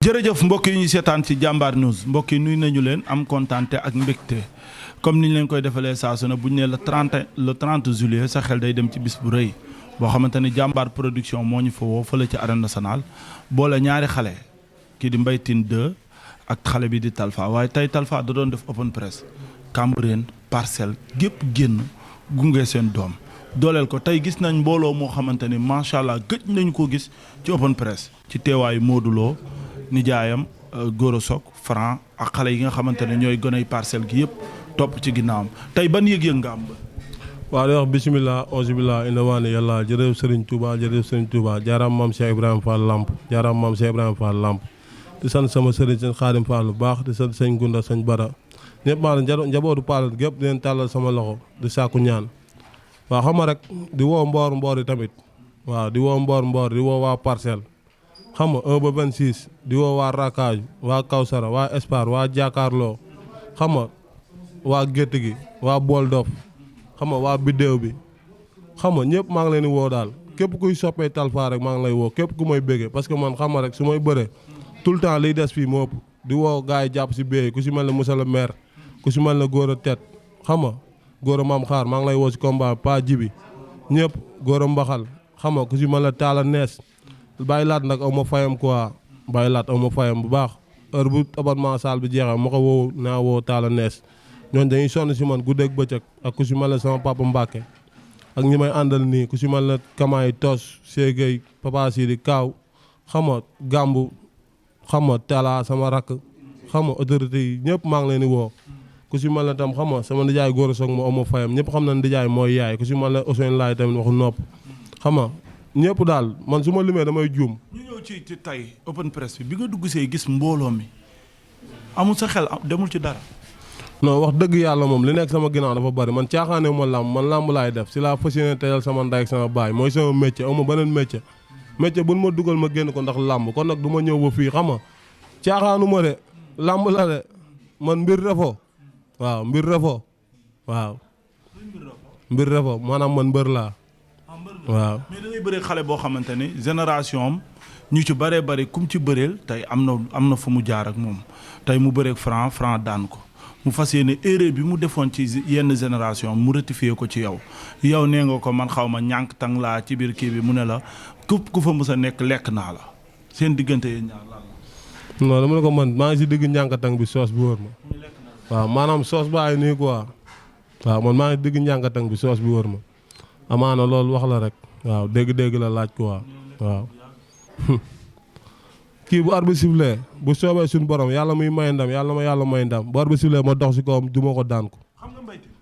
jërëjëf mbokk yi ñu seetaan ci jàmbaar news mbokk yi nuyu nañu leen am kontaante ak mbégte comme niñ leen koy defalee saa su ne bu ñu nee le 30 juillet sa xel day dem ci bis bu rëy boo xamante ni jàmbaar production moo ñu fa woo fële ci arène nationale boole ñaari xale kii di Mbaye Tine 2 ak xale bi di Talfa waaye tey Talfa da doon def open press Cambérène Parcelles gépp génn gunge seen doom dooleel ko tey gis nañ mbooloo moo xamante ni macha allah gëj nañu ko gis ci open press ci teewaayu Modou Lo nijaayam Goro Sock Franc ak xale yi nga xamante ne ñooy goney Parcelles gi yëpp topp ci ginnaawam tey ban yëg-yëg nga am ba. waaw di wax bisimilah auzu billah inna waane yàlla jërëjëf Serigne Touba jërëjëf Serigne Touba jaaraam maam Cheikh Ibrahima Fall Lamp jaaraam maam Cheikh Ibrahima Fall Lamp di sant sama Serigne sëñ Xaadim Fall bu baax di sant sëñ Gunda sëñ Bara ñëpp maa njabootu Fall gépp di leen tàllal sama loxo di sàkku ñaan waaw xam nga rek di woo mboor yi tamit waaw di woo mboor di woo waa Parcelles xam nga 1 ba 26 di woo waa Rakaju waa Kawsara waa Espoir waa Jakaarloo xam nga waa Gétt gi waa Bool Dof xam nga waa Biddéew bi xam nga ñëpp maa ngi leen di woo daal képp kuy soppee Talfa rek maa ngi lay woo képp ku may béggee parce que man xam nga rek su may bëree tout le temps liy des fii moo ëpp di woo gars yi jàpp si béy ku si mel ne monsieur le maire ku si mel ne góor a tet xam nga góor a maam xaar maa ngi lay woo si combat pa jibi ñëpp góor a mbaxal xam nga ku si mel ne taala nees bàyyi laat nag aw ma fayam quoi bàyyi laat aw ma fayam bu baax heure bu abonnement salle bi jeexee ma ko woo naa woo taala nees ñooñu dañuy sonn si man guddeeg bëccëg ak ku si mel ne sama papa Mbacke ak ñi may àndal nii ku si mel ne Kamaay Tos Ségay Papa Sidi Kaaw xam nga Gambu xam nga Tala sama rakk xam nga autorité yi ñëpp maa ngi leen di woo ku si mel ne tam xam nga sama ndijaay góor a soog ma amoo fayam ñëpp xam na ndijaay mooy yaay ku si mel ne Ousseynou Laay tamit waxu nopp xam nga ñëpp daal man su ma limee damay juum. ñu ñëw ci tey open press bi nga dugg see gis mbooloo mi amul sa xel demul ci dara. non wax dëgg yàlla moom li nekk sama ginnaaw dafa bari man caaxaane ma làmb man làmb laay def si laa fas yéene teyal sama ndey ak sama baay mooy sama métier aw ma beneen métier buñ ma dugal ma génn ko ndax làmb kon nag du ma ñëw ba fii xam nga caaxaanu ma de làmb la de man mbir refo waaw mbir refo waaw mbir refo maanaam man mbër laa waaw. mais da ngay bëree xale boo xamante ni génération am ñu ci bëree bëri kum ci bëreel tey am na fu mu jaar ak moom tey mu bëreeg Franc daan ko mu fas yéene erreur bi mu defoon ci yenn génération mu rectifier ko ci yow nee nga ko man xaw ma ñànk tang laa ci biir kii bi mu ne la képp ku fa mës a nekk lekk naa la seen diggante yéen ñaar lan la. non dama ne ko man maa ngi si digg ñànkatang bi soos bi wër ma waaw maanaam soos baa ngi nii quoi waaw man maa ngi digg ñànkatang bi soos bi wër ma amaana loolu wax la rek waaw dégg-dégg la laaj quoi waaw. kii bu arbitre sifflé bu soobee suñu borom yàlla muy may ndam yàlla ma yàlla may ndam bu arbitre sifflé ma dox si kawam du ma ko daan ko.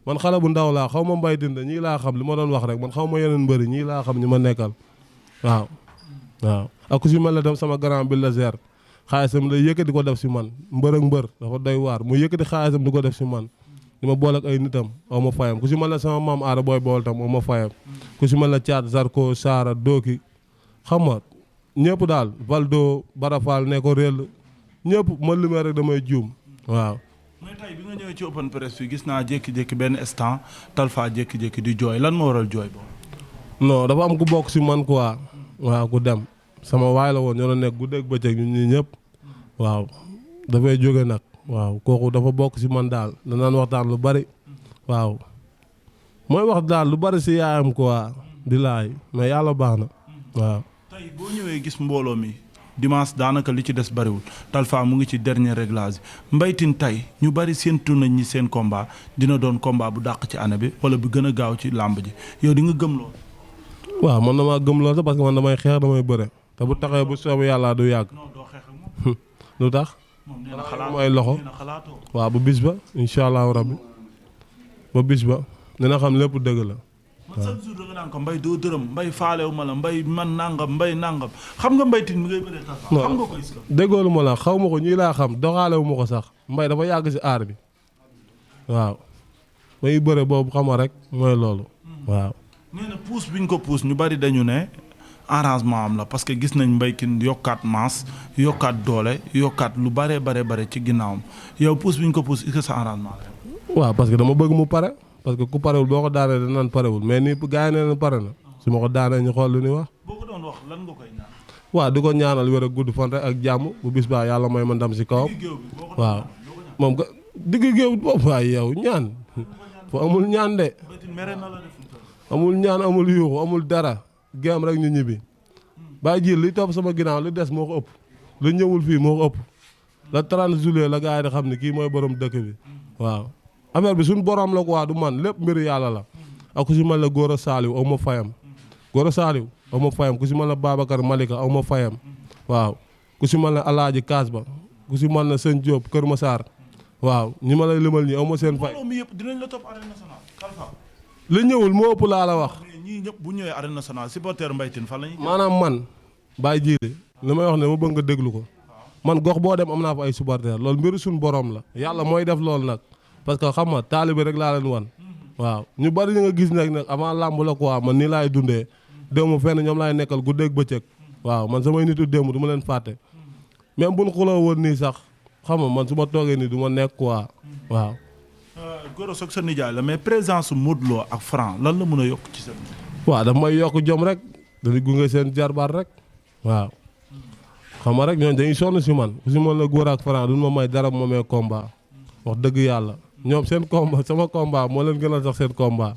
man xale bu ndaw laa xaw ma Mbaye Tine ñii laa xam li ma doon wax rek man xaw ma yeneen mbëri ñii laa xam ñi ma nekkal waaw. waaw ak ku si mel ne tam sama grand bi la zer xaalisam day yëkkati ko def si man mbër ak mbër dafa doy waar mu yëkkati xaalisam di ko def si man di ma boole ak ay nitam aw ma fayam ku si mel ne sama maam aara booy bool tam aw ma fayam ku si mel ne Thiat Zarko Saara Doki xam nga ñëpp daal Valdo Barafal ne ko réel ñëpp ma limee rek damay juum waaw. mais tey bi nga ñëwee ci open press bi gis naa jékki-jékki benn instant Talfa jékki-jékki di jooy lan moo waral jooy boobu. non dafa am ku bokk si man quoi waaw ku dem sama waay la woon ñoo doon nekk guddeeg bëccëg ñun ñii ñëpp waaw dafay jóge nag waaw kooku dafa bokk si man daal danaan waxtaan lu bari waaw mooy wax daal lu bari si yaayam quoi di laay mais yàlla baax na waaw. tey boo ñëwee gis mbooloo mi dimanche daanaka li ci des bariwul Talfa mu ngi ci dernier réglage Mbaye Tine tey ñu bari séentu nañ ñi seen combat dina doon combat bu dàq ci année bi wala bu gën a gaaw ci làmb ji yow di nga gëm loolu. waaw man damaa gëm loolu parce que man damay xeex damay bëre te bu taxee bu soobee yàlla du yàgg. non doo xeex ak moom. lu tax. moom nee na xalaat ay loxo waaw bu bis ba incha allahu rabbi ba bis ba dina xam lépp dëgg la. man chaque jour da nga naan ko Mbaye doo dërëm Mbaye faalewu ma la Mbaye man nangam Mbaye nangam xam nga Mbaye Tine mi ngay bëree Talfa. xam nga ko est-ce que. déggoolu ma la xaw ma ko ñii laa xam doxaalewu ma ko sax Mbaye dafa yàgg si aar bi waaw may bëre boobu xam nga rek mooy loolu waaw. nee na puus bi ñu ko puus ñu bari dañu ne arrangement am la parce que gis nañ Mbaye Tine yokkaat masse yokkaat doole yokkaat lu bare ci ginnaawam yow puus bi ñu ko puus est-ce que sa arrangement la. waaw parce que dama bëgg mu pare parce que ku parewul boo ko daanee danaan parewul mais ni gars yi nee na pare na su ma ko daanee ñu xool lu ñuy wax. boo ko doon wax lan nga koy ñaan. waaw di ko ñaanal wér ak gudd fan rek ak jàmm bu bis baa yàlla may ma ndam si kawam waaw moom ga digg géew boobu waay yow ñaan fo amul ñaan de amul ñaan amul yuuxu amul dara géem rek ñu ñibbi bàyyi ji li topp sama ginnaaw li des moo ko ëpp lu ñëwul fii moo ko ëpp la 30 juillet la gars yi di xam ne kii mooy borom dëkk bi waaw affaire bi suñ borom la quoi du man lépp mbiru yàlla la ak ku si mel ne Gora Saliou aw ma fayam Gora Saliou aw ma fayam ku si mel ne Babacar Malika aw ma fayam waaw ku si mel ne Alaaji Kaas ba ku si mel ne Sëñ Diop Kër Massar waaw ñi ma lay limal ñi aw ma seen fay dinañ la topp arène nationale Talfa li ñëwul moo ëpp laa la wax ñii ñëpp bu ñëwee arène nationale supporter Mbaye Tine fan lañuy maanaam man bàyyi jiile li may wax ne ma bëgg nga déglu ko man gox boo dem am naa fa ay supporter loolu mbiru suñu borom la yàlla mooy def loolu nag parce que xam nga taalibe rek laa leen wan waaw ñu bari ñu nga gis nag avant làmb la quoi man nii laay dundee démb fenn ñoom laay nekkal guddeeg bëccëg waaw man samay nitu démb du ma leen fàtte même buñ xuloo woon nii sax xam nga man su ma toogee nii du ma nekk quoi waaw. Gora Sock sa nijaay la mais présence su Modou Lo ak Franc lan la mën a yokk ci sa. waaw daf may yokk jom rek dañuy gunge seen jarbaat rek waaw xam nga rek ñooñu dañuy sonn si man ku si mën la Gora ak Franc duñ ma may dara bu ma may combat wax dëgg yàlla ñoom seen combat sama combat moo leen gënal sax seen combat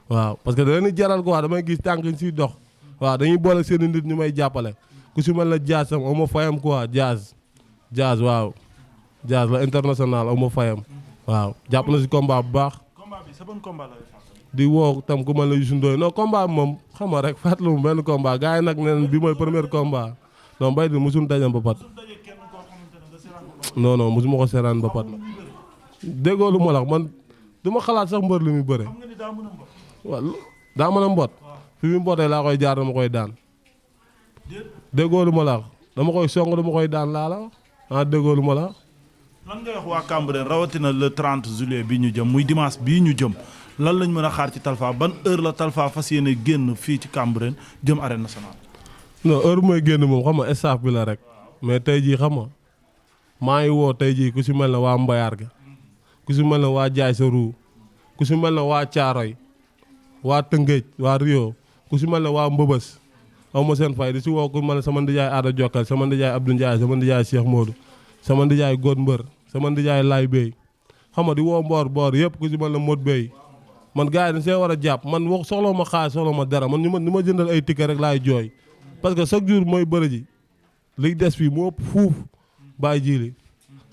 waaw parce que da leen di jaral quoi damay gis tànk ñu siy dox waaw dañuy boole seen i nit ñu may jàppale ku si mel la Diaz sam aw ma fayam quoi Diaz waaw Diaz la international aw ma fayam waaw jàpp na si combat bu baax. combat bi sa ban combat la di woo tam ku mel ne Youssou Ndoye non combat bi moom xam nga rek fàttaliwuma benn combat gars yi nag neen bi mooy premier combat non Mbaye Tine mosuñu daje mbapat non mosuma ko seeraan mbapat la déggoo lu ma la man du ma xalaat sax mbër li muy bëre. waaw daa mën a mbot fi mu mbotee laa koy jaar dama koy daan déggoo lu ma la dama koy song dama koy daan laa la déggoo lu ma la. lan ngay wax waa Cambérène rawatina le 30 juillet bi ñu jëm muy dimanche bii ñu jëm lan lañ mën a xaar ci Talfa ban heure la Talfa fas yéene génn fii ci Cambérène jëm arène nationale. non heure mooy génn moom xam nga staff bi la rek mais tey jii xam nga maa ngi woo tey jii ku si mel ne waa Mbayar ga ku si mel ne waa Jaay sa Ruu ku si mel ne waa Caaroy waa Tëngéej waa Rio ku si mel ne waa Mbëbës aw ma seen fay di si woo ku mel ne sama ndijaay Aada Jokkal sama ndijaay Abdou Ndiaye sama ndijaay Cheikh Modou sama ndijaay God Mbër sama ndijaay Laay Bey xam nga di woo boor yëpp ku si mel ne Mod Bey man gars yi dañ see war a jàpp man wax soxla ma xaalis soxla ma dara man ni ma jëndal ay ticket rek laay jooy parce que chaque jour mooy bëri ji li des fii moo ëpp fuuf bàyyi jiili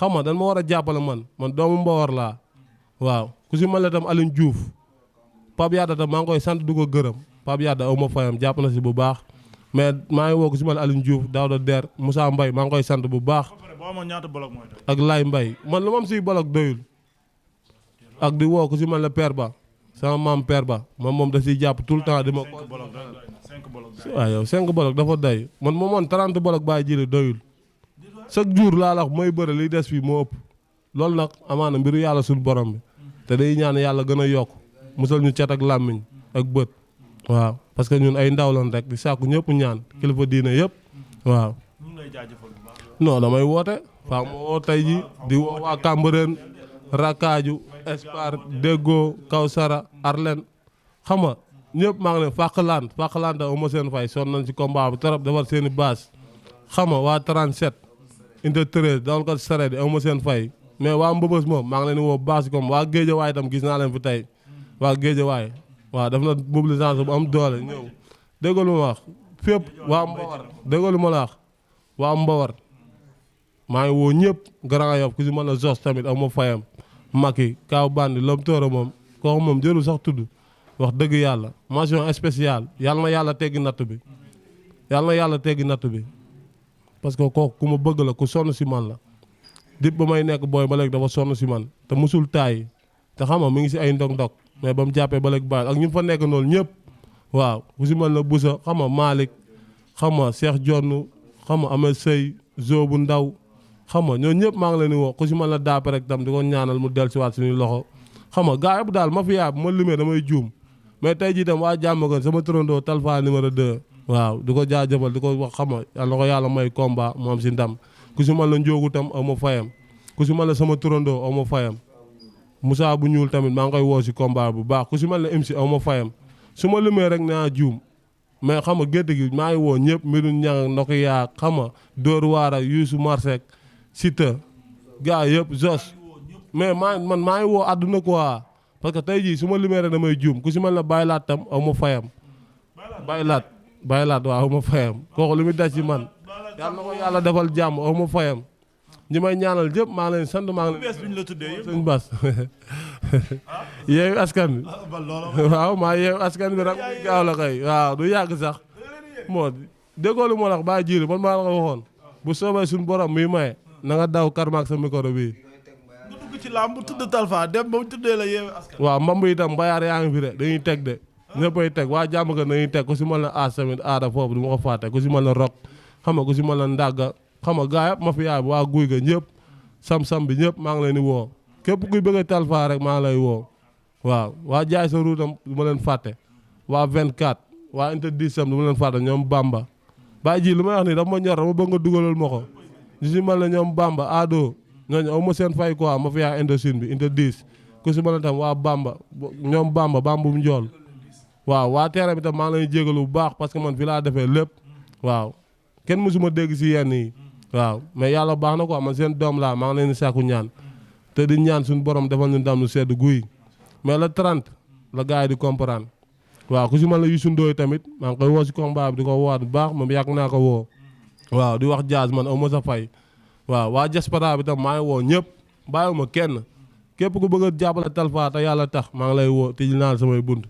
xam nga dañ ma war a jàppale man doomu Mbawar laa waaw ku si mel ne tam Aline Diouf Pape Yada tam maa ngi koy sant du ko gërëm Pape Yada aw ma fayam jàpp na si bu baax mais maa ngi woo ku si mel ne Aline Diouf Daouda Der Moussa Mbaye maa ngi koy sant bu baax ak Laay Mbaye man lu ma am siy bolok doyul ak di woo ku si mel ne Père Ba sama maam Père Ba moom da siy jàpp tout le temps di ma ko waaw yow 5 bolok dafa doy man 30 bolok bàyyi jili doyul chaque jour laa la wax mooy bëri liy des fii moo ëpp loolu nag amaana mbiru yàlla suñu borom bi te day ñaan yàlla gën a yokk musal ñu cat ak làmmiñ ak bët waaw parce que ñun ay ndaw lan rek di sàkku ñëpp ñaan kilifa diine yëpp waaw non damay woote faa ma woo tey ji di woo waa Cambérène Rakkaaju Espoir Déggo Kawsara Arlen xam nga ñëpp maa ngi leen Fàqlaan da uma seen fay son nañ ci combat bi trop defar seen i base xam nga waa 37 inte 13 dawal ko sareet uma seen fay mais waa Mbëbës moom maa ngi leen di woo base comme waa Géejawaay itam gis naa leen fi tey waa Géejawaay waaw def na mobilisation bu am doole ñëw déggoo lu ma wax fépp waa Mbawar déggoo lu ma la wax waa Mbawar maa ngi woo ñëpp Grand Yoff ku si mën a Zos tamit am ma fayam Maki Kaaw Bandi Lom Tooro moom kooku moom jëru sax tudd wax dëgg yàlla mention spéciale yàlla na yàlla teggi natt bi parce que kooku ku ma bëgg la ku sonn si man la dip ba may nekk booy ba léegi dafa sonn si man te musul taay te xam nga mi ngi si ay ndog-ndog mais ba mu jàppee ba léegi bàyyi ak ñu fa nekk noonu ñëpp waaw ku si mel na Boussa xam nga Malick xam nga Cheikh Jonn xam nga Amel Sey Zo bu ndaw xam nga ñoo ñëpp maa ngi leen di woo ku si mel na Daape rek tam di ko ñaanal mu dellusiwaat suñuy loxo xam nga gaa yëpp daal ma fi yaab ma limee damay juum mais tey jii tam waa Jàmmagan sama turandoo Talfa numéro 2 waaw di ko jaajëfal di ko wax xam nga yàlla na ko yàlla may combat moom si ndam ku si mel na Njóogu tam aw ma fayam ku si mel na sama turandoo aw ma fayam Moussa bu ñuul tamit maa ngi koy woo si combat bu baax ku si mel na MC aw ma fayam su ma limee rek naa juum mais xam nga gétt gi maa ngi woo ñëpp mbiru ñang ndok yaa xam nga Dóor waar ak Youssou Marsek Siteu gars yëpp Jos mais maa ngi woo àdduna quoi parce que tey jii su ma limee rek damay juum ku si mel ne Baye Laat tam aw ma fayam Baye Laat waaw aw ma fayam kooku li muy daj ci man yàlla na ko yàlla defal jàmm aw ma fayam ñi may ñaanal jëpp maa ngi leen sant maa ngi leen la tuddee yëpp sëñ Bas yeewu askan bi waaw maa yeewu askan bi rek muy gaaw la kay waaw du yàgg sax moo déggoo lu moo tax baa jiiri man maa la ko waxoon bu soobee suñu borom muy maye na nga daw karmaak sa micro bii nga dugg ci làmb bu tudd Talfa dem ba mu tuddee la yeewu askan waaw mbamb itam mbayaar yaa ngi fi de dañuy teg de ñëppay teg waa jàmm ga dañuy teg ku si mën na aas tamit aada foofu du ma ko fàtte ku si mën na rok xam nga ku si mën na ndàgga xam nga gaa yëpp ma fi yaay waa guy ga ñëpp sam-sam bi ñëpp maa ngi leen di woo képp kuy bëgg a Talfa rek maa ngi lay woo waaw waa jaay sa ruutam du ma leen fàtte waa 24 waa interdit sam du ma leen fàtte ñoom Bamba bàyyi ji lu may wax nii dafa ma ñor dama bëgg nga dugalal ma ko ñu si mel ne ñoom Bamba Ado ñooñu aw ma seen fay quoi ma fi yaay Indochine bi interdit ku si mel ne tam waa Bamba ñoom Bamba bu njool waaw waa terrain bi tam maa ngi leen jégalu bu baax parce que man fi laa defee lépp waaw kenn mësuma dégg si yenn yi waaw mais yàlla baax na quoi man seen doom laa maa ngi leen di sàkku ñaan te di ñaan suñu borom defal ñu ndam lu sedd guy mais le 30 la gars yi di comprendre waaw ku si mën la Youssou Ndoye tamit maa ngi koy woo si combat bi di ko woowaat bu baax moom yàgg naa ko woo waaw di wax Diaz man aw ma sa fay waaw waa diaspora bi tam maa ngi woo ñëpp bàyyiwuma kenn képp ku bëgg a jàppale Talfa te yàlla tax maa ngi lay woo tijji naa samay bunt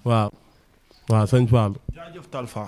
waaw sëñ Fall jaajëf Talfa